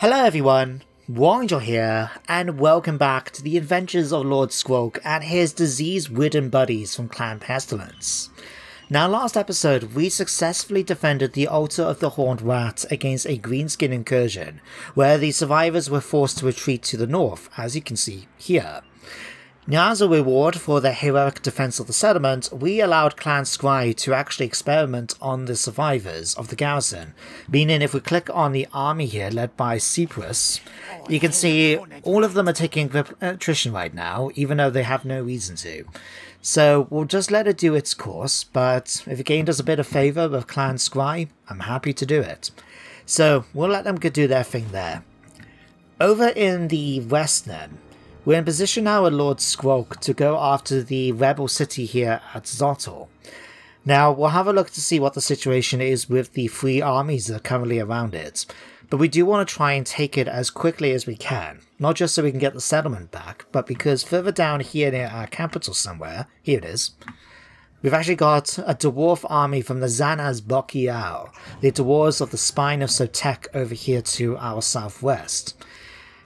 Hello everyone, Warangel here, and welcome back to the adventures of Lord Skrolk and his disease-ridden buddies from Clan Pestilens. Now last episode we successfully defended the altar of the Horned Rat against a greenskin incursion, where the survivors were forced to retreat to the north, as you can see here. Now as a reward for their heroic defense of the settlement, we allowed Clan Skrolk to actually experiment on the survivors of the garrison, meaning if we click on the army here led by Cyprus, you can see all of them are taking attrition right now, even though they have no reason to. So we'll just let it do its course, but if it gained us a bit of favour with Clan Skrolk, I'm happy to do it. So we'll let them do their thing there. Over in the west then, we're in position now with Lord Skrolk to go after the rebel city here at Zottel. Now, we'll have a look to see what the situation is with the three armies that are currently around it, but we do want to try and take it as quickly as we can, not just so we can get the settlement back, but because further down here near our capital somewhere, here it is, we've actually got a dwarf army from the Zanaz Bokiao, the dwarves of the Spine of Sotek over here to our southwest.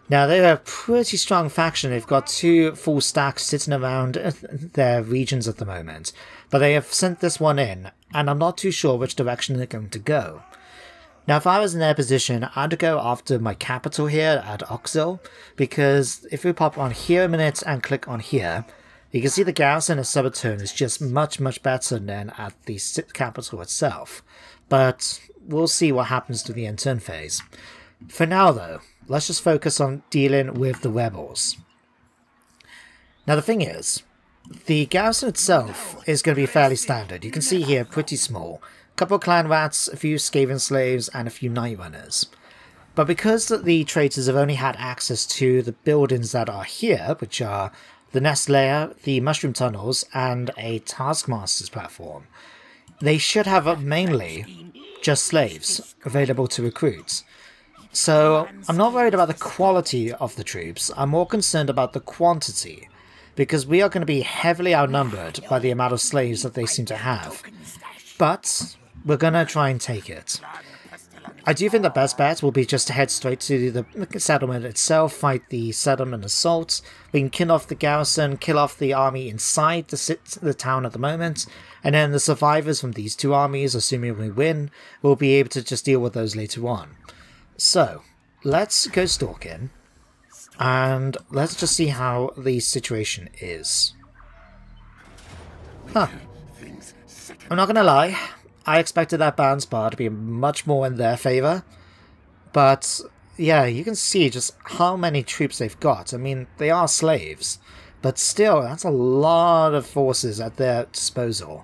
Now, they're a pretty strong faction. They've got two full stacks sitting around their regions at the moment, but they have sent this one in, and I'm not too sure which direction they're going to go. Now, if I was in their position, I'd go after my capital here at Oxil, because if we pop on here a minute and click on here, you can see the garrison of Subatone is just much better than at the capital itself, but we'll see what happens to the end turn phase. For now, though, let's just focus on dealing with the rebels. Now the thing is, the garrison itself is going to be fairly standard. You can see here, pretty small. A couple of clan rats, a few Skaven slaves, and a few night runners. But because the traitors have only had access to the buildings that are here, which are the nest layer, the mushroom tunnels, and a taskmaster's platform, they should have mainly just slaves available to recruit. So, I'm not worried about the quality of the troops, I'm more concerned about the quantity, because we are going to be heavily outnumbered by the amount of slaves that they seem to have. But, we're going to try and take it. I do think the best bet will be just to head straight to the settlement itself, fight the settlement assault. We can kill off the garrison, kill off the army inside the town at the moment, and then the survivors from these two armies, assuming we win, will be able to just deal with those later on. So, let's go stalking, and let's just see how the situation is. Huh. I'm not gonna lie, I expected that bounce bar to be much more in their favour, but yeah, you can see just how many troops they've got. I mean, they are slaves, but still, that's a lot of forces at their disposal.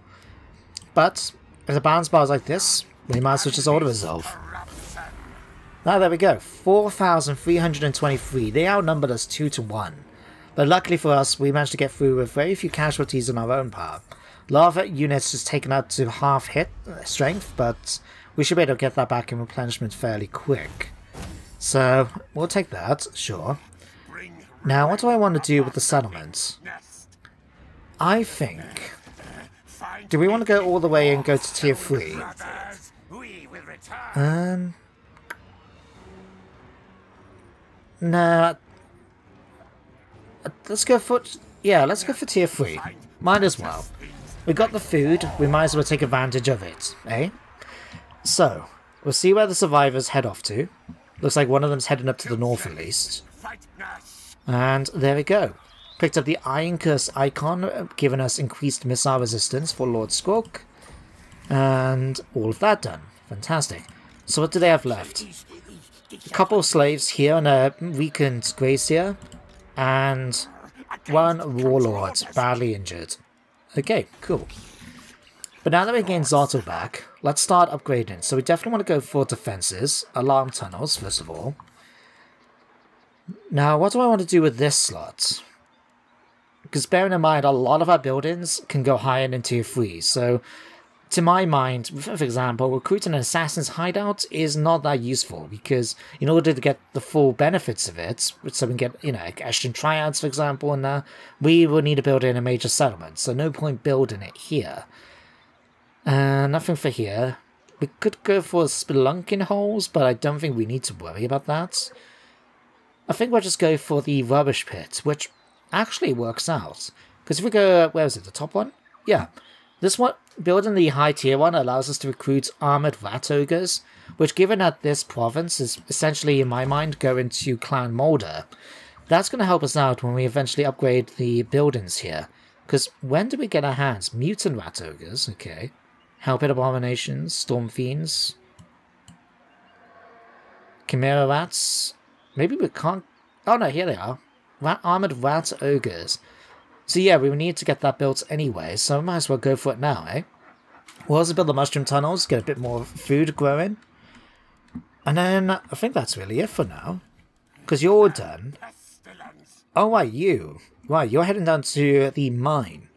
But, if the bounce bar is like this, we might as well just auto-resolve. Now there we go, 4,323, they outnumbered us 2-1. But luckily for us, we managed to get through with very few casualties on our own part. Lava units just taken out to half hit strength, but we should be able to get that back in replenishment fairly quick. So, we'll take that, sure. Now, what do I want to do with the settlement? I think... do we want to go all the way and go to tier 3? Nah, let's go for tier 3. Might as well. We got the food, we might as well take advantage of it, eh? So, we'll see where the survivors head off to. Looks like one of them's heading up to the north at least. And there we go. Picked up the Iron Curse icon, giving us increased missile resistance for Lord Skrolk. And all of that done. Fantastic. So what do they have left? A couple of slaves here and a weakened Gracier, and one warlord badly injured. Okay, cool. But now that we gained Zottel back, let's start upgrading. So we definitely want to go for defenses, alarm tunnels first of all. Now what do I want to do with this slot? Because bearing in mind a lot of our buildings can go higher than tier 3, so to my mind, for example, recruiting an assassin's hideout is not that useful, because in order to get the full benefits of it, so we can get, you know, like Ashton Triads, for example, and we will need to build in a major settlement, so no point building it here. Nothing for here. We could go for spelunking holes, but I don't think we need to worry about that. I think we'll just go for the rubbish pit, which actually works out. Because if we go, where is it, the top one? Yeah. This one, building the high tier one allows us to recruit armoured rat ogres, which given that this province is essentially, in my mind, going to Clan Molder, that's going to help us out when we eventually upgrade the buildings here. Because when do we get our hands? Mutant rat ogres, okay. Helping abominations, storm fiends, chimera rats. Maybe we can't... Oh no, here they are. Armoured rat ogres. So yeah, we need to get that built anyway, so we might as well go for it now, eh? We'll also build the mushroom tunnels, get a bit more food growing. And then, I think that's really it for now. Because you're all done. Oh, right, you. Right, you're heading down to the mine.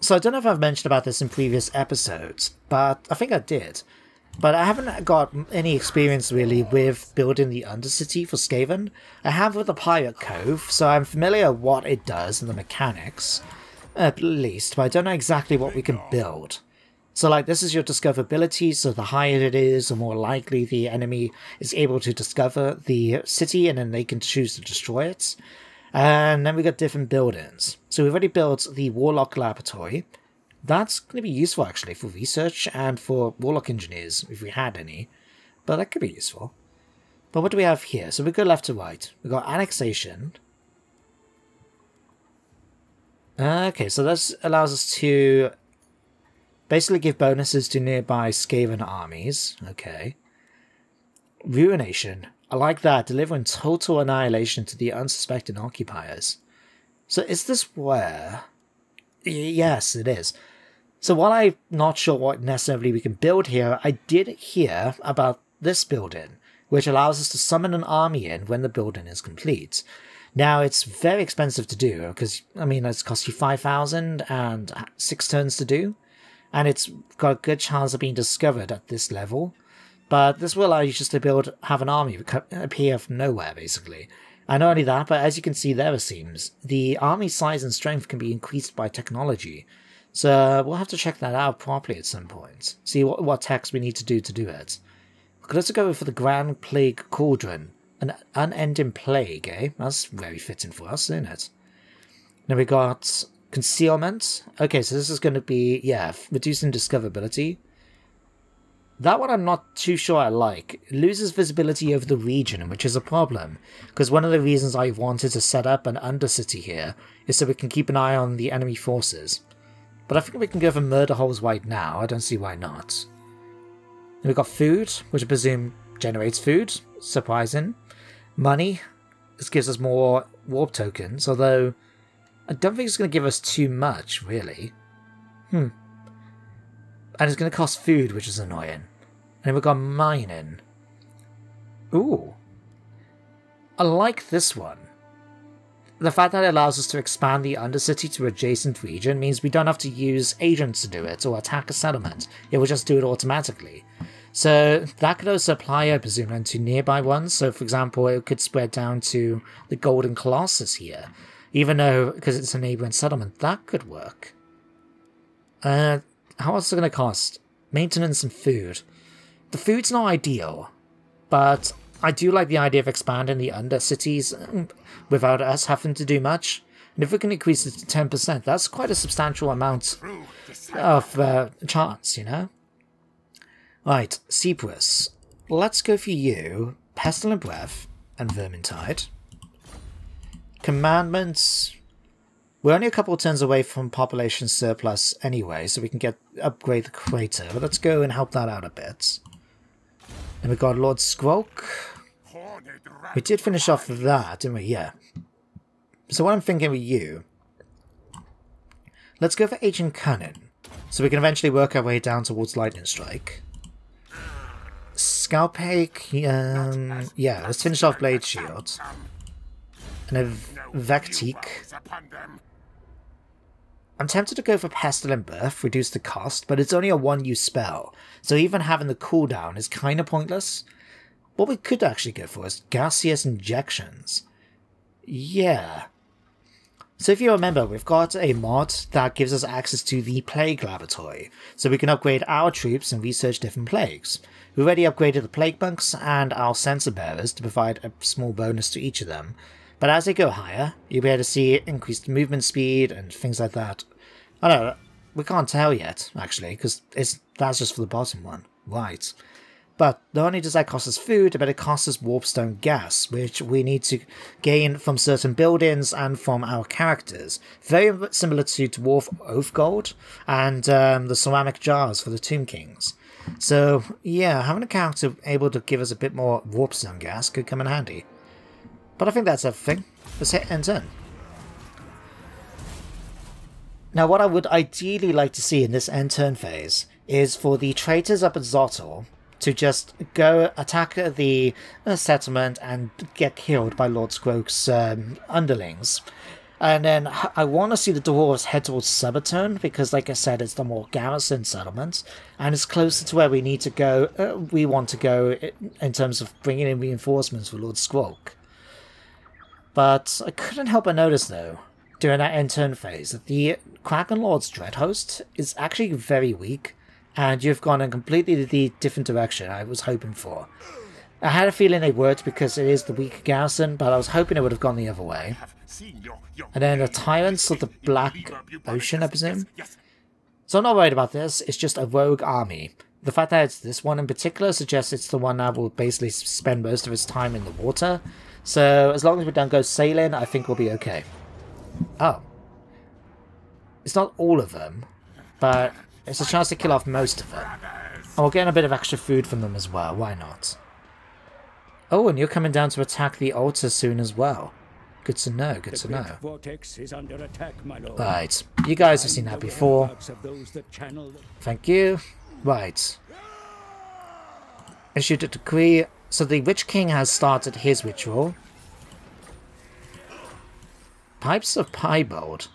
So I don't know if I've mentioned about this in previous episodes, but I think I did. But I haven't got any experience really with building the Undercity for Skaven. I have with the Pirate Cove, so I'm familiar with what it does and the mechanics, at least, but I don't know exactly what we can build. So like, this is your discoverability, so the higher it is, the more likely the enemy is able to discover the city, and then they can choose to destroy it. And then we got different buildings. So we've already built the Warlock Laboratory. That's going to be useful, actually, for research and for Warlock Engineers, if we had any. But that could be useful. But what do we have here? So we go left to right. We've got Annexation. Okay, so this allows us to basically give bonuses to nearby Skaven armies. Okay. Ruination. I like that. Delivering total annihilation to the unsuspecting occupiers. So is this where... Yes, it is. So while I'm not sure what necessarily we can build here, I did hear about this building, which allows us to summon an army in when the building is complete. Now, it's very expensive to do, because, I mean, it's cost you 5,000 and 6 turns to do, and it's got a good chance of being discovered at this level. But this will allow you just to have an army appear from nowhere, basically. And not only that, but as you can see there, it seems, the army size and strength can be increased by technology. So we'll have to check that out properly at some point. See what techs we need to do it. We could also go for the Grand Plague Cauldron. An unending plague, eh? That's very fitting for us, isn't it? Then we got Concealment. Okay, so this is going to be, yeah, reducing discoverability. That one I'm not too sure I like. It loses visibility over the region, which is a problem, because one of the reasons I wanted to set up an Undercity here is so we can keep an eye on the enemy forces. But I think we can go for murder holes right now. I don't see why not. Then we've got food, which I presume generates food. Surprising. Money. This gives us more warp tokens, although I don't think it's going to give us too much, really. And it's going to cost food, which is annoying. And then we've got mining. Ooh. I like this one. The fact that it allows us to expand the Undercity to adjacent region means we don't have to use agents to do it or attack a settlement. It will just do it automatically. So that could also apply, I presume, into nearby ones. So for example, it could spread down to the Golden Colossus here. Even though, because it's a neighbouring settlement, that could work. How much is it going to cost? Maintenance and food. The food's not ideal, but I do like the idea of expanding the Undercities without us having to do much. And if we can increase it to 10%, that's quite a substantial amount of chance, you know? Right, Cyprus. Let's go for you. Pestilent Breath and Vermintide. Commandments. We're only a couple of turns away from population surplus anyway, so we can upgrade the crater. But let's go and help that out a bit. And we've got Lord Skrolk. We did finish off with that, didn't we? Yeah. So what I'm thinking with you, let's go for Ancient Cunning, so we can eventually work our way down towards Lightning Strike. Scalpake, yeah, let's finish off Blade Shield. And a Vectique. I'm tempted to go for Pestilent Breath, reduce the cost, but it's only a one-use spell, so even having the cooldown is kind of pointless. What we could actually go for is Gaseous Injections. Yeah. So if you remember, we've got a mod that gives us access to the Plague Laboratory, so we can upgrade our troops and research different plagues. We already upgraded the Plague Monks and our Sensor Bearers to provide a small bonus to each of them, but as they go higher, you'll be able to see increased movement speed and things like that. I don't know, we can't tell yet, actually, because that's just for the bottom one. Right. But not only does that cost us food, but it costs us warpstone gas, which we need to gain from certain buildings and from our characters. Very similar to Dwarf Oath Gold and the ceramic jars for the Tomb Kings. So yeah, having a character able to give us a bit more warpstone gas could come in handy. But I think that's everything. Let's hit end turn. Now what I would ideally like to see in this end turn phase is for the traitors up at Zotor to just go attack the settlement and get killed by Lord Skrolk's underlings. And then I want to see the dwarves head towards Subatone, because like I said, it's the more garrison settlement, and it's closer to where we need to go, we want to go in terms of bringing in reinforcements for Lord Skrolk. But I couldn't help but notice, though, during that end turn phase, that the Kraken Lord's Dread Host is actually very weak, and you've gone in completely the different direction I was hoping for. I had a feeling they would because it is the weak garrison, but I was hoping it would have gone the other way. And then the Tyrants of the Black Ocean, I presume? So I'm not worried about this, it's just a rogue army. The fact that it's this one in particular suggests it's the one that will basically spend most of its time in the water. So as long as we don't go sailing, I think we'll be okay. Oh. It's not all of them, but it's a chance to kill off most of them. And we'll get a bit of extra food from them as well, why not? Oh, and you're coming down to attack the altar soon as well. Good to know, good to know. The Great Vortex is under attack, my lord. Right, you guys have seen that before. Thank you. Right. Issued a decree. So the Witch King has started his ritual. Pipes of Piebold.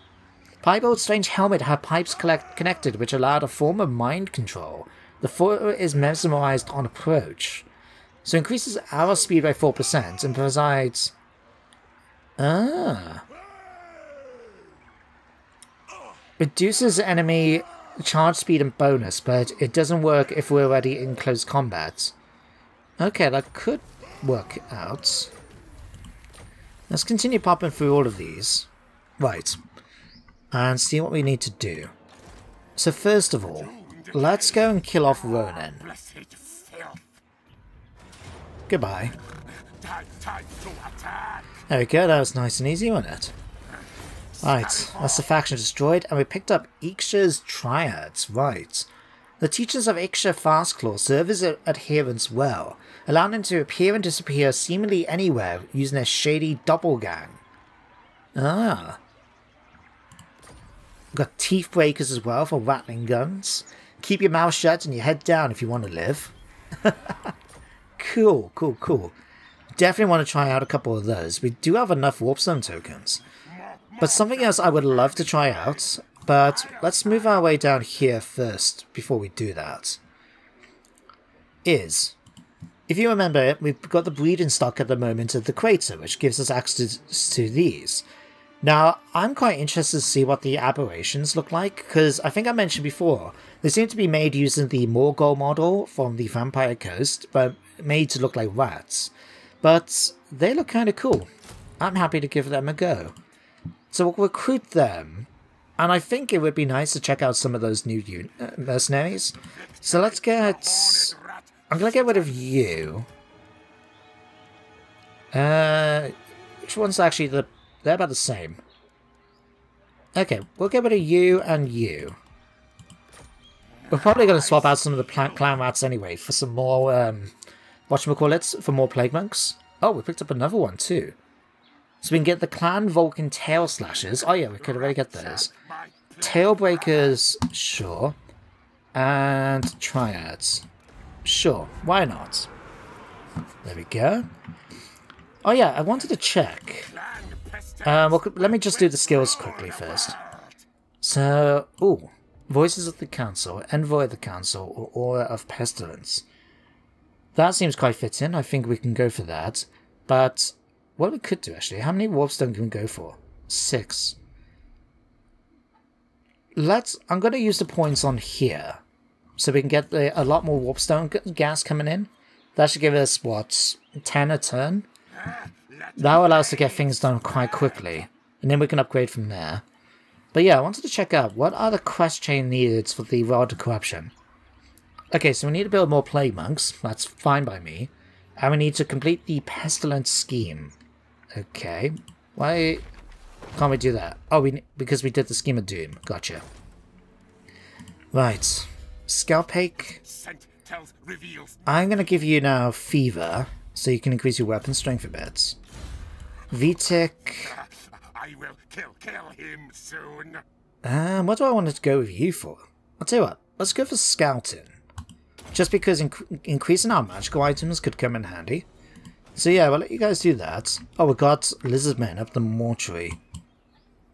Piebold's strange helmet had pipes connected which allowed a form of mind control. The foe is mesmerized on approach. So increases arrow speed by 4% and provides... Ah. Reduces enemy charge speed and bonus, but it doesn't work if we're already in close combat. Okay, that could work out. Let's continue popping through all of these. Right. And see what we need to do. So first of all, let's go and kill off Ronan. Goodbye. There we go, that was nice and easy, wasn't it? Right, that's the faction destroyed, and we picked up Ixcha's Triads, right. The teachings of Ixcha Fastclaw serve as adherents well, allowing them to appear and disappear seemingly anywhere using their shady doppelgang. Ah. We've got teeth breakers as well for rattling guns. Keep your mouth shut and your head down if you want to live. Cool, cool, cool. Definitely want to try out a couple of those. We do have enough warpstone tokens. But something else I would love to try out, but let's move our way down here first before we do that, is, if you remember, we've got the breeding stock at the moment of the Crater, which gives us access to these. Now, I'm quite interested to see what the aberrations look like, because I think I mentioned before, they seem to be made using the Morgul model from the Vampire Coast, but made to look like rats. But they look kind of cool. I'm happy to give them a go. So we'll recruit them, and I think it would be nice to check out some of those new mercenaries. So let's get... I'm going to get rid of you. Which one's actually the... They're about the same. Okay, we'll get rid of you and you. We're probably going to swap out some of the clan rats anyway for some more, whatchamacallits, for more plague monks. Oh, we picked up another one too. So we can get the Clan Vulcan Tail Slashers. Oh yeah, we could already get those. Tail Breakers, sure. And Triads. Sure, why not? There we go. Oh yeah, I wanted to check. Well, let me just do the skills quickly first. So, ooh. Voices of the Council, Envoy of the Council, or Aura of Pestilens. That seems quite fitting. I think we can go for that. But what we could do, actually, how many warpstone can we go for? 6. I'm going to use the points on here, so we can get a lot more warpstone gas coming in. That should give us, what, 10 a turn? That will allow us to get things done quite quickly, and then we can upgrade from there. But yeah, I wanted to check out, what are the quest chain needed for the Rod of Corruption? Okay, so we need to build more Plague Monks, that's fine by me. And we need to complete the Pestilence scheme. Okay, why can't we do that? Oh, because we did the Scheme of Doom, gotcha. Right, Scalpake. I'm going to give you now Fever, so you can increase your weapon strength a bit. Vitic. I will kill him soon. What do I want to go with you for? I'll tell you what, let's go for Scouting. Just because increasing our magical items could come in handy. So yeah, we'll let you guys do that. Oh, we got Lizardmen up the mortuary.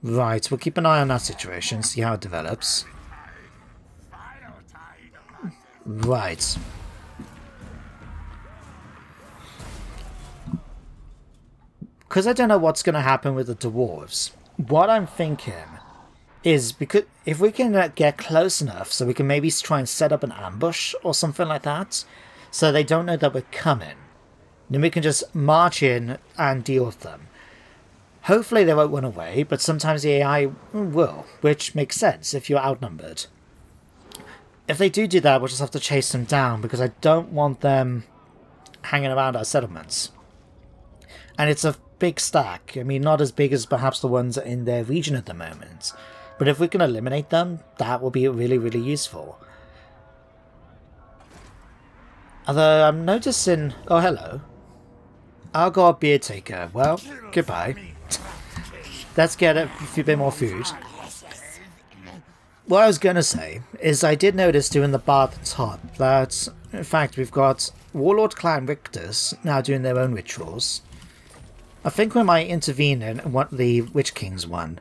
Right, we'll keep an eye on that situation, see how it develops. Right. Because I don't know what's going to happen with the dwarves, what I'm thinking is, because if we can get close enough so we can maybe try and set up an ambush or something like that, so they don't know that we're coming, then we can just march in and deal with them. Hopefully they won't run away, but sometimes the AI will, which makes sense if you're outnumbered. If they do that, we'll just have to chase them down, because I don't want them hanging around our settlements. And it's a big stack. I mean, not as big as perhaps the ones in their region at the moment. But if we can eliminate them, that will be really, really useful. Although I'm noticing... Oh, hello. I'll go a beer taker. Well, goodbye. Let's get a few bit more food. What I was going to say is I did notice doing the bar at the top that, in fact, we've got Warlord Clan Rictus now doing their own rituals. I think we might intervene in what the Witch King's one.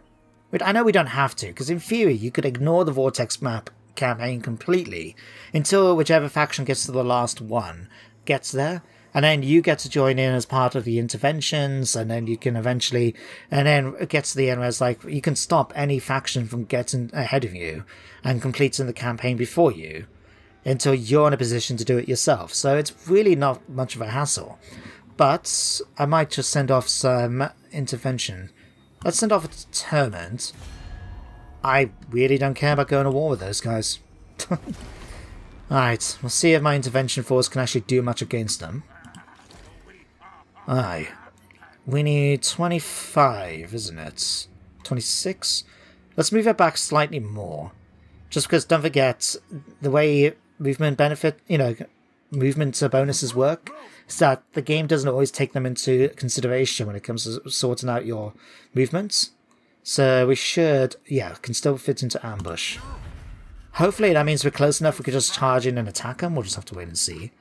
I know we don't have to, because in theory you could ignore the Vortex map campaign completely until whichever faction gets to the last one gets there, and then you get to join in as part of the interventions, and then you can eventually, and then it gets to the end where it's like you can stop any faction from getting ahead of you and completing the campaign before you until you're in a position to do it yourself. So it's really not much of a hassle. But I might just send off some intervention. Let's send off a determined. I really don't care about going to war with those guys. Alright, we'll see if my intervention force can actually do much against them. Aye. We need 25, isn't it? 26? Let's move it back slightly more. Just because, don't forget, the way movement benefit, movement bonuses work, is that the game doesn't always take them into consideration when it comes to sorting out your movements. So we should, can still fit into ambush. Hopefully that means we're close enough we could just charge in and attack them. We'll just have to wait and see.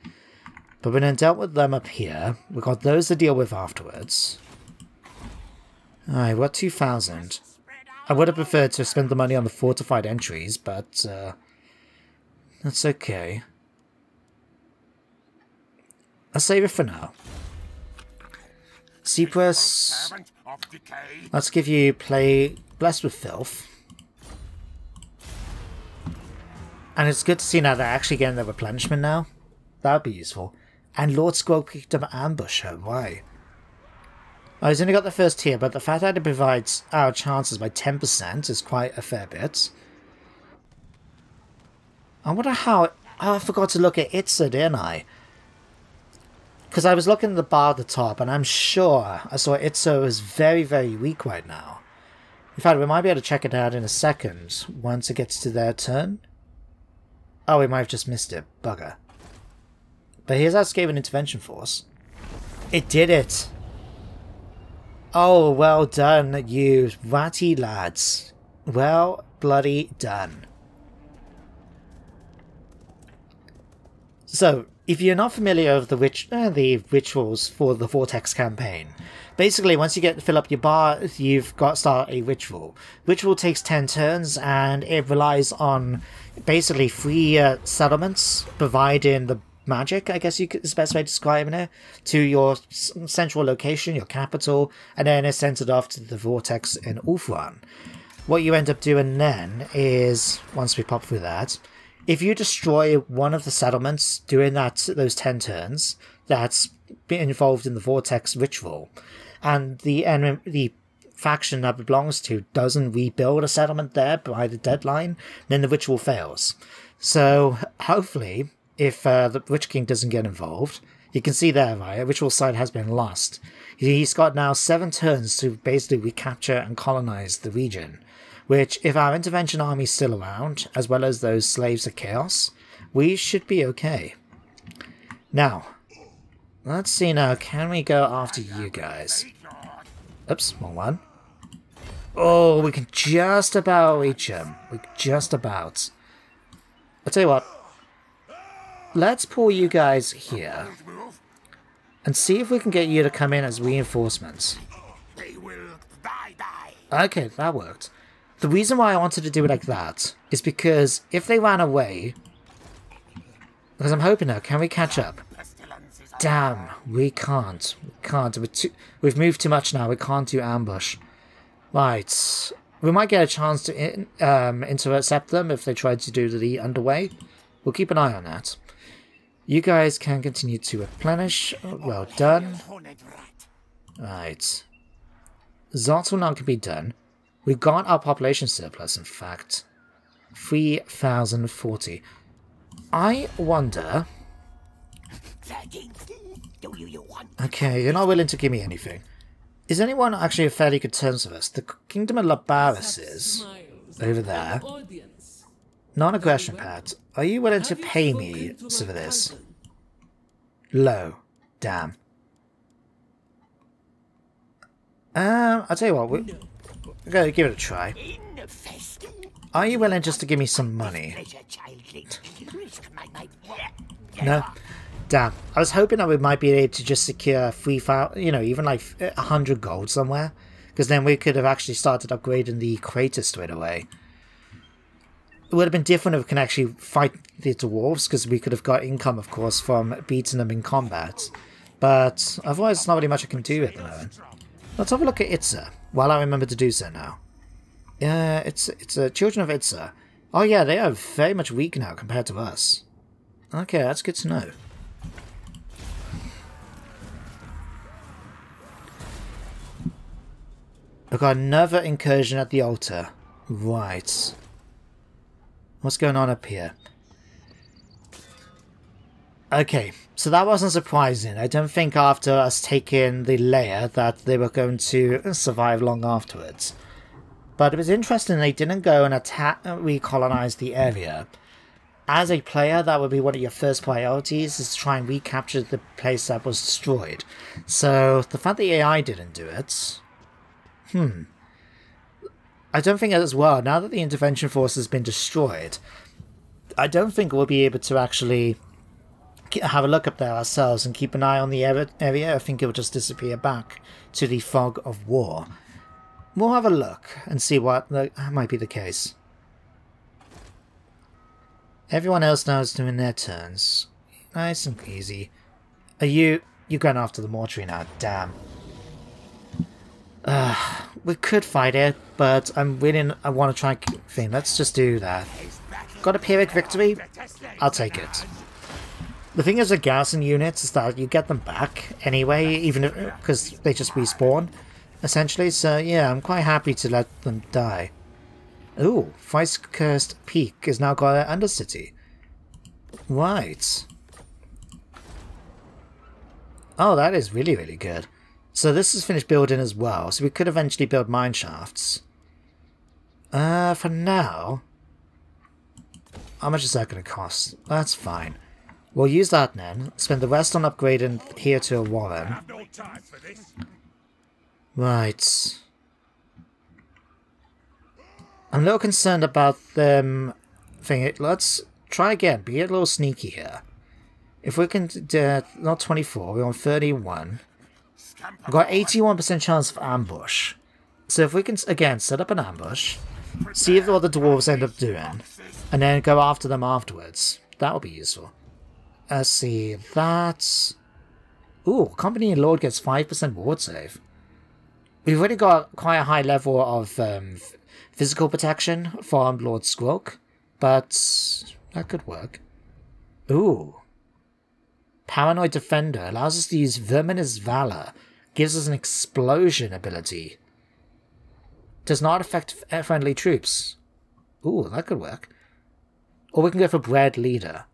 But we're then dealt with them up here. We've got those to deal with afterwards. Alright, we're at 2,000. I would have preferred to spend the money on the fortified entries, but that's okay. I'll save it for now. Cypress, let's give you play Blessed with Filth. And it's good to see now they're actually getting their replenishment now. That would be useful. And Lord Skrolk picked up Ambusher, why? Oh, he's only got the first tier, but the fact that it provides our chances by 10% is quite a fair bit. I wonder how... Oh, I forgot to look at Itza, didn't I? Because I was looking at the bar at the top, and I'm sure I saw Itza is very, very weak right now. In fact, we might be able to check it out in a second, once it gets to their turn. Oh, we might have just missed it. Bugger. But here's our Skaven intervention force. It did it! Oh, well done, you ratty lads. Well bloody done. So, if you're not familiar with the rituals for the Vortex campaign, basically once you fill up your bar, you've got to start a ritual. Ritual takes 10 turns, and it relies on basically 3 settlements providing the magic, I guess is the best way to describe it, to your central location, your capital, and then it's sent it off to the Vortex in Ulthuan. what you end up doing then is, once we pop through that, if you destroy one of the settlements during those 10 turns that's been involved in the Vortex ritual, and the faction that it belongs to doesn't rebuild a settlement there by the deadline, then the ritual fails. So hopefully, if the Witch King doesn't get involved, you can see there, right, a ritual site has been lost. He's got now 7 turns to basically recapture and colonize the region, which, if our intervention army is still around, as well as those slaves of chaos, we should be okay. Now, let's see now, can we go after you guys? Oops, wrong one. Oh, we can just about reach him. We just about. I'll tell you what. Let's pull you guys here. And see if we can get you to come in as reinforcements. Okay, that worked. The reason why I wanted to do it like that is because if they ran away... Because I'm hoping now, can we catch up? Damn, we can't. We can't. We've moved too much now. We can't do ambush. Right. We might get a chance to intercept them if they try to do the underway. We'll keep an eye on that. You guys can continue to replenish. Well done. Right. Zoltan can be done. We've got our population surplus, in fact. 3,040. I wonder... Okay, you're not willing to give me anything. Is anyone actually on fairly good terms with us? The Kingdom of Labaris is over there. Non-aggression pact. Are you willing to pay me for this? Low. Damn. I'll tell you what, we're gonna give it a try. Are you willing just to give me some money? No? Damn. I was hoping that we might be able to just secure 3,000, you know, even like 100 gold somewhere. Because then we could have actually started upgrading the Traitors straight away. It would have been different if we can actually fight the dwarves, because we could have got income, of course, from beating them in combat. But otherwise, there's not really much I can do at the moment. Let's have a look at Itza, while I remember to do so now. Yeah, it's Children of Itza. Oh yeah, they are very much weak now compared to us. Okay, that's good to know. I've got another incursion at the altar. Right. What's going on up here? Okay, so that wasn't surprising. I don't think after us taking the layer that they were going to survive long afterwards. But it was interesting they didn't go and attack, recolonize the area. As a player, that would be one of your first priorities, is to try and recapture the place that was destroyed. So, the fact the AI didn't do it... I don't think as well, now that the intervention force has been destroyed, I don't think we'll be able to actually have a look up there ourselves and keep an eye on the area. I think it will just disappear back to the fog of war. We'll have a look and see what might be the case. Everyone else now is doing their turns. Nice and easy. Are you're going after the mortuary now, damn. We could fight it, but I want to try thing. Let's just do that. Got a Pyrrhic victory? I'll take it. The thing is with garrison units is that you get them back anyway, even if, because they just respawn, essentially. So yeah, I'm quite happy to let them die. Ooh, Vice Cursed Peak has now got an Undercity. Right. Oh, that is really, really good. So this is finished building as well, so we could eventually build mine shafts. For now... How much is that going to cost? That's fine. We'll use that then, spend the rest on upgrading here to a warren. Right. I'm a little concerned about them... Let's try again, be a little sneaky here. If we can do... Not 24, we're on 31. I've got 81% chance of ambush. So if we can, again, set up an ambush, see what the dwarves end up doing, and then go after them afterwards. That would be useful. Let's see, that's... Ooh, Company Lord gets 5% ward save. We've already got quite a high level of physical protection from Lord Skrolk, but that could work. Ooh. Paranoid Defender allows us to use Verminous Valor, gives us an explosion ability. Does not affect friendly troops. Ooh, that could work. Or we can go for Bread Leader.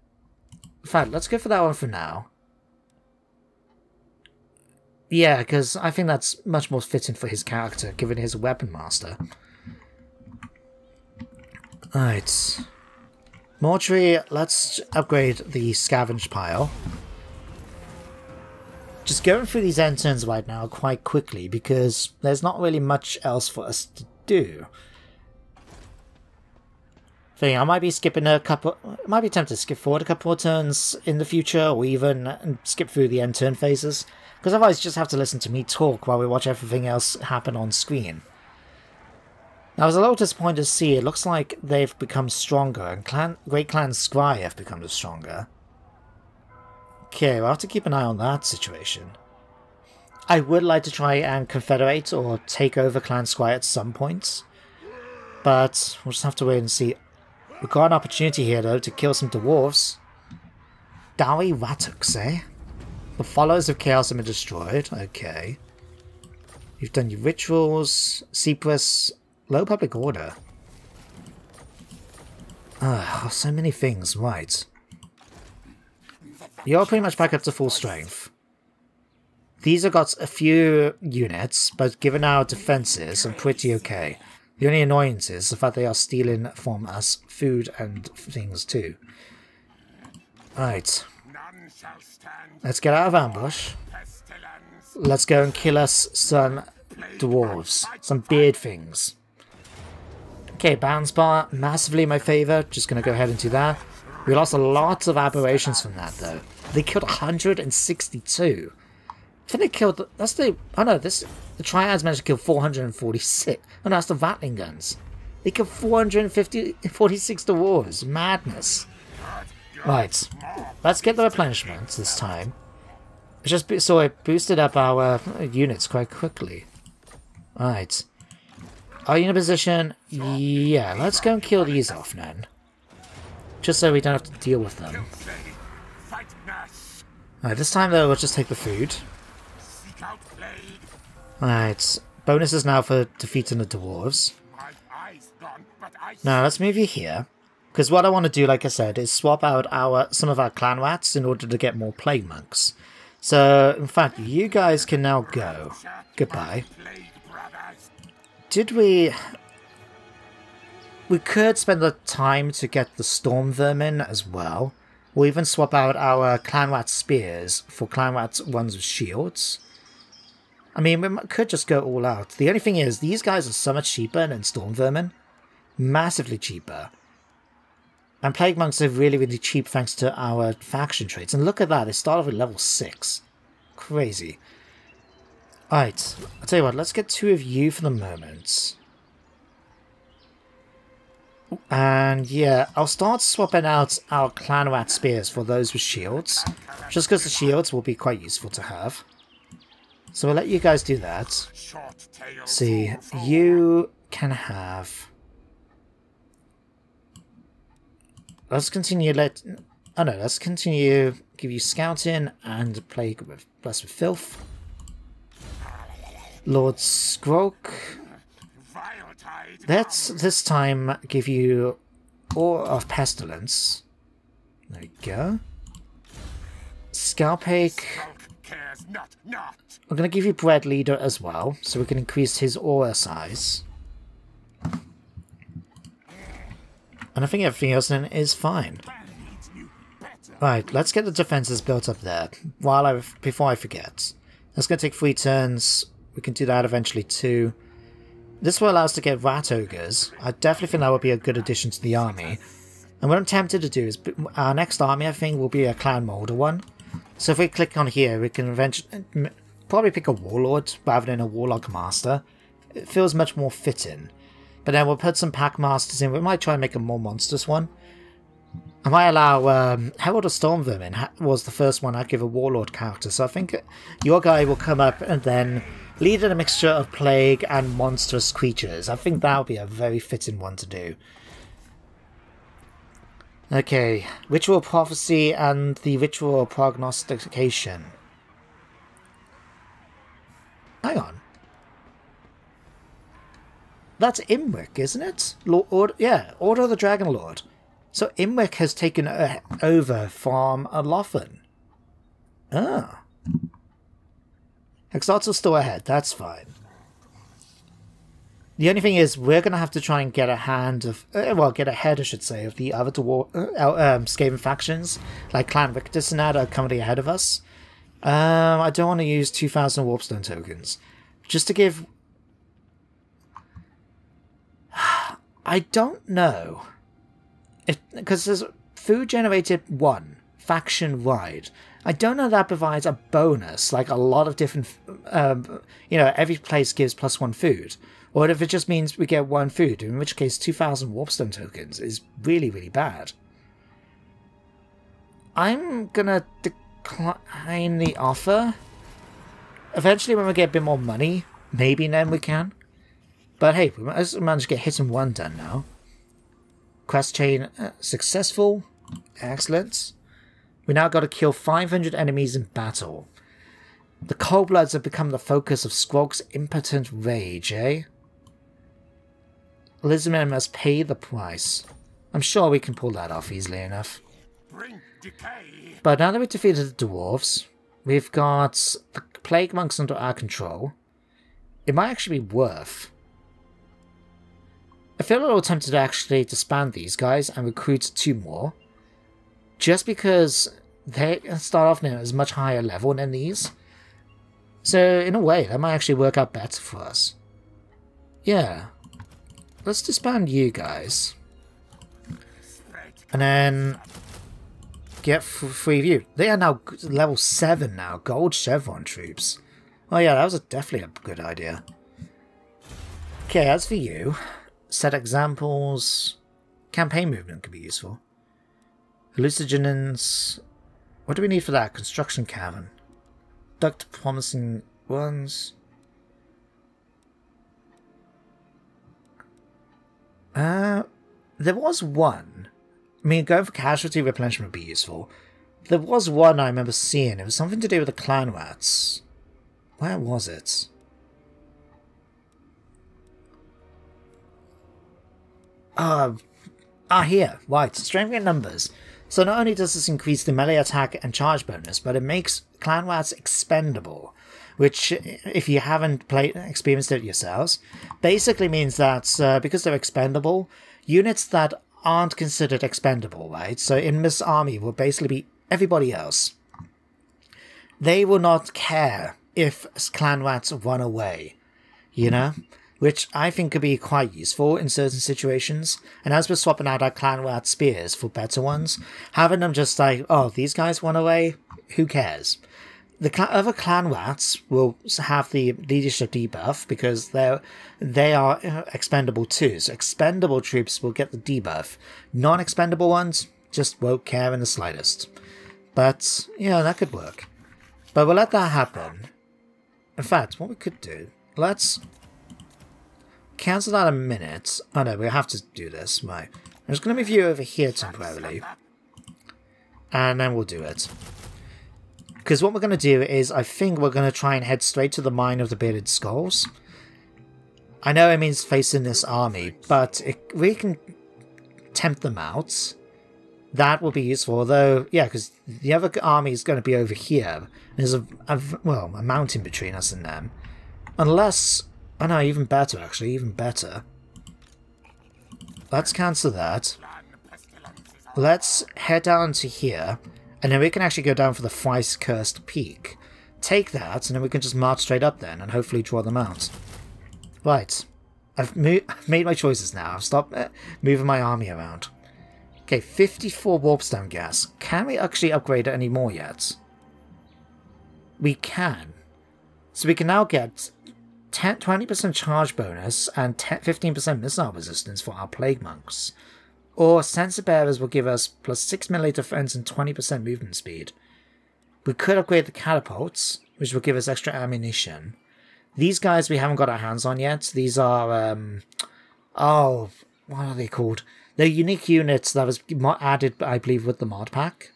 In fact, let's go for that one for now. Yeah, because I think that's much more fitting for his character, given his Weapon Master. Alright. Mortuary, let's upgrade the Scavenge Pile. Just going through these end turns right now quite quickly, because there's not really much else for us to do. I might be skipping a couple. I might be tempted to skip forward a couple of turns in the future, or even skip through the end turn phases, because otherwise you just have to listen to me talk while we watch everything else happen on screen. Now, I was a little disappointed to see it looks like they've become stronger, and Great Clan Scry have become stronger. Okay, we'll have to keep an eye on that situation. I would like to try and confederate or take over Clan Scry at some point, but we'll just have to wait and see. We've got an opportunity here, though, to kill some dwarves. Dowie Ratuks, eh? The followers of Chaos have been destroyed. Okay. You've done your rituals. Cyprus. Low public order. So many things. Right. You're pretty much back up to full strength. These have got a few units, but given our defenses, I'm pretty okay. The only annoyance is the fact they are stealing from us food and things too. Right. Let's get out of ambush. Let's go and kill us some dwarves. Some beard things. Okay, bounce bar, massively in my favour. Just going to go ahead and do that. We lost a lot of aberrations from that though. They killed 162. I think they killed... That's the... Oh no, the Triads managed to kill 446. Oh no, that's the Vatling guns. They killed 446 dwarves. Madness. Right. Let's get the replenishments this time. So it boosted up our units quite quickly. Right. Are you in a position? Yeah, let's go and kill these off then. Just so we don't have to deal with them. Alright, this time though, we'll just take the food. Alright, bonuses now for defeating the dwarves. Now, let's move you here. Because what I want to do, like I said, is swap out some of our clan rats in order to get more plague monks. So, in fact, you guys can now go. Goodbye. Did we... We could spend the time to get the storm vermin as well. We'll even swap out our clan rat spears for clan rat ones with shields. I mean, we could just go all out. The only thing is, these guys are so much cheaper than storm vermin. Massively cheaper. And plague monks are really, really cheap thanks to our faction traits. And look at that, they start off at level 6. Crazy. Alright, I'll tell you what, let's get 2 of you for the moment. And yeah, I'll start swapping out our clan rat spears for those with shields. Just because the shields will be quite useful to have. So we'll let you guys do that. See, you can have... Let's continue let's continue give you scouting and plague with blessed with filth. Lord Skrolk. Let's this time give you Awe of Pestilens. There we go. Scalpake. I'm going to give you Bread Leader as well, so we can increase his aura size. And I think everything else then is fine. Right, let's get the defenses built up there before I forget. That's going to take 3 turns. We can do that eventually too. This will allow us to get rat ogres. I definitely think that would be a good addition to the army. And what I'm tempted to do is our next army, I think, will be a clan molder one. So if we click on here, we can eventually probably pick a warlord rather than a warlock master. It feels much more fitting. But then we'll put some pack masters in. We might try and make a more monstrous one. I might allow Herald of Storm Vermin was the first one I'd give a warlord character. So I think your guy will come up and then Leading a mixture of plague and monstrous creatures. I think that would be a very fitting one to do. Okay, Ritual Prophecy and the Ritual Prognostication. Hang on. That's Imric, isn't it? Yeah, Order of the Dragon Lord. So Imric has taken over from Ulthuan. Ah. Exalt's still ahead, that's fine. The only thing is, we're going to have to try and get a hand of... well, get ahead, I should say, of the other Skaven factions, like Clan Victus and that are currently ahead of us. I don't want to use 2,000 warpstone tokens. Just to give... I don't know. Because there's food generated 1, faction wide. I don't know if that provides a bonus, like a lot of different, you know, every place gives +1 food. Or if it just means we get 1 food, in which case 2,000 warpstone tokens is really, really bad. I'm gonna decline the offer. Eventually when we get a bit more money, maybe then we can. But hey, we managed to get hit and 1 done now. Quest chain successful. Excellent. We now got to kill 500 enemies in battle. The Coldbloods have become the focus of Skrolk's impotent rage, eh? Elizabeth must pay the price. I'm sure we can pull that off easily enough. Bring decay. But now that we've defeated the dwarves, we've got the plague monks under our control. It might actually be worth. I feel a little tempted to actually disband these guys and recruit 2 more. Just because they start off now at a much higher level than these. So, in a way, that might actually work out better for us. Yeah. Let's disband you guys. And then get 3 of you. They are now level 7 now. Gold Chevron troops. Oh yeah, that was definitely a good idea. Okay, as for you, set examples. Campaign movement could be useful. Hallucinogens. What do we need for that? Construction cavern. Duct promising ones. There was one. I mean, going for casualty replenishment would be useful. There was one I remember seeing. It was something to do with the clan rats. Where was it? Here. Right. Strength in numbers. So not only does this increase the melee attack and charge bonus, but it makes clan rats expendable. Which, if you haven't experienced it yourselves, basically means that because they're expendable, units that aren't considered expendable, right? So in this army will basically be everybody else. They will not care if clan rats run away, you know? Which I think could be quite useful in certain situations. And as we're swapping out our clan rat spears for better ones, having them just like, oh, these guys run away, who cares? The other clan rats will have the leadership debuff because they are expendable too. So expendable troops will get the debuff. Non-expendable ones just won't care in the slightest. But, yeah, that could work. But we'll let that happen. In fact, what we could do, let's cancel that a minute. Oh no, we have to do this. Right. I'm just going to move you over here temporarily. And then we'll do it. Because what we're going to do is, I think we're going to try and head straight to the Mine of the Bearded Skulls. I know it means facing this army, but if we can tempt them out, that will be useful. Although, yeah, because the other army is going to be over here. There's a mountain between us and them. Unless... Oh no, even better actually, even better. Let's cancel that. Let's head down to here. And then we can actually go down for the Thrice Cursed Peak. Take that, and then we can just march straight up then, and hopefully draw them out. Right. I've made my choices now. I've stopped moving my army around. Okay, 54 warpstone gas. Can we actually upgrade it any more yet? We can. So we can now get 20% charge bonus and 15% missile resistance for our Plague Monks. Or Censer Bearers will give us plus 6 melee defense and 20% movement speed. We could upgrade the Catapults, which will give us extra ammunition. These guys we haven't got our hands on yet. These are, oh, what are they called? They're unique units that was added, I believe, with the mod pack.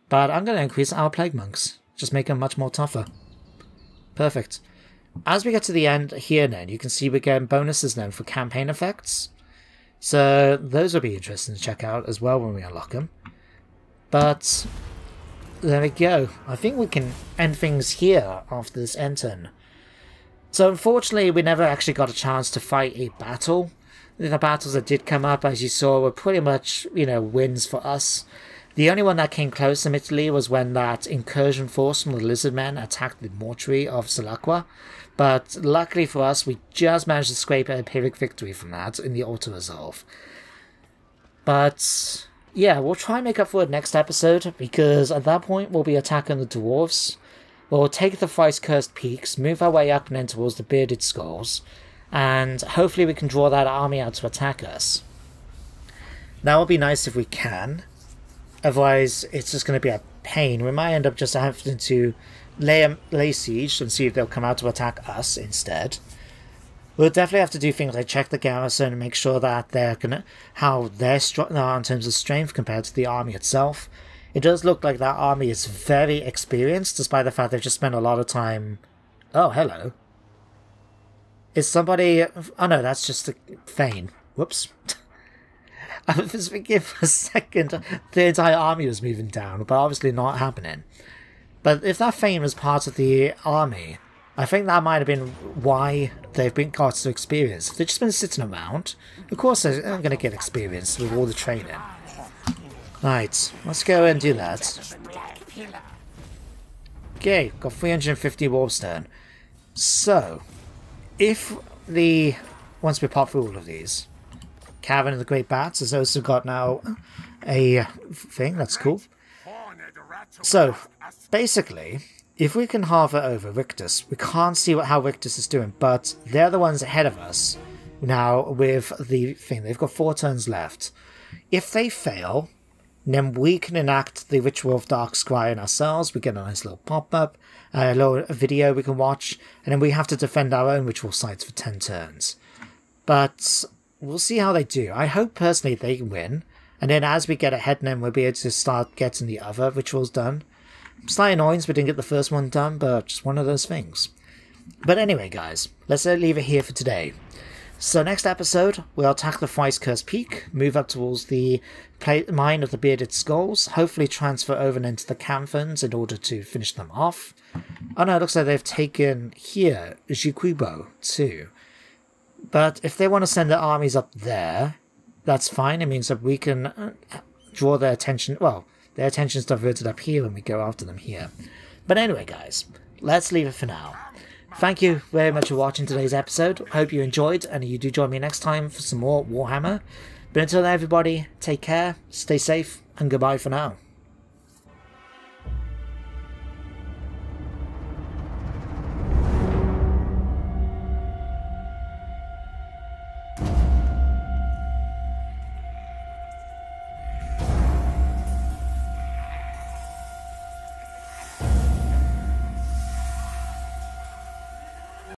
But I'm going to increase our Plague Monks. Just make them much more tougher. Perfect. As we get to the end here then, you can see we're getting bonuses then for campaign effects. So those will be interesting to check out as well when we unlock them. But there we go. I think we can end things here after this end turn. So unfortunately we never actually got a chance to fight a battle. The battles that did come up, as you saw, were pretty much, you know, wins for us. The only one that came close, admittedly, was when that incursion force from the Lizardmen attacked the mortuary of Salakwa. But luckily for us, we just managed to scrape a Pyrrhic victory from that in the auto-resolve. But yeah, we'll try and make up for it next episode, because at that point we'll be attacking the dwarves. We'll take the thrice cursed peaks, move our way up and then towards the bearded skulls, and hopefully we can draw that army out to attack us. That would be nice if we can. Otherwise, it's just going to be a pain. We might end up just having to lay siege and see if they'll come out to attack us instead. We'll definitely have to do things like check the garrison and make sure that they're gonna how they're in terms of strength compared to the army itself. It does look like that army is very experienced, despite the fact they've just spent a lot of time. Oh, hello. Is somebody? Oh no, that's just a Thane. Whoops. I was thinking for a second the entire army was moving down, but obviously not happening. But if that Thane was part of the army, I think that might have been why they've been got so experienced. If they've just been sitting around, of course they're going to get experience with all the training. Right, let's go and do that. Okay, got 350 warpstone. So, if the... once we pop through all of these, Cavern of the Great Bats has also got now a thing, that's cool. So, basically, if we can hover over Rictus, we can't see how Rictus is doing, but they're the ones ahead of us now with the thing. They've got 4 turns left. If they fail, then we can enact the Ritual of Dark Scrying ourselves. We get a nice little pop-up, a little video we can watch, and then we have to defend our own ritual sites for 10 turns. But we'll see how they do. I hope personally they can win, and then as we get ahead, then we'll be able to start getting the other rituals done. Slight annoyance we didn't get the first one done, but just one of those things. But anyway, guys, let's leave it here for today. So next episode, we'll attack the Thrice Cursed Peak, move up towards the mine of the Bearded Skulls, hopefully transfer over into the Caverns in order to finish them off. Oh no, it looks like they've taken here, Jikubo too. But if they want to send their armies up there, that's fine. It means that we can draw their attention, well, their attention's diverted up here when we go after them here. But anyway, guys, let's leave it for now. Thank you very much for watching today's episode. Hope you enjoyed, and you do join me next time for some more Warhammer. But until then, everybody, take care, stay safe, and goodbye for now.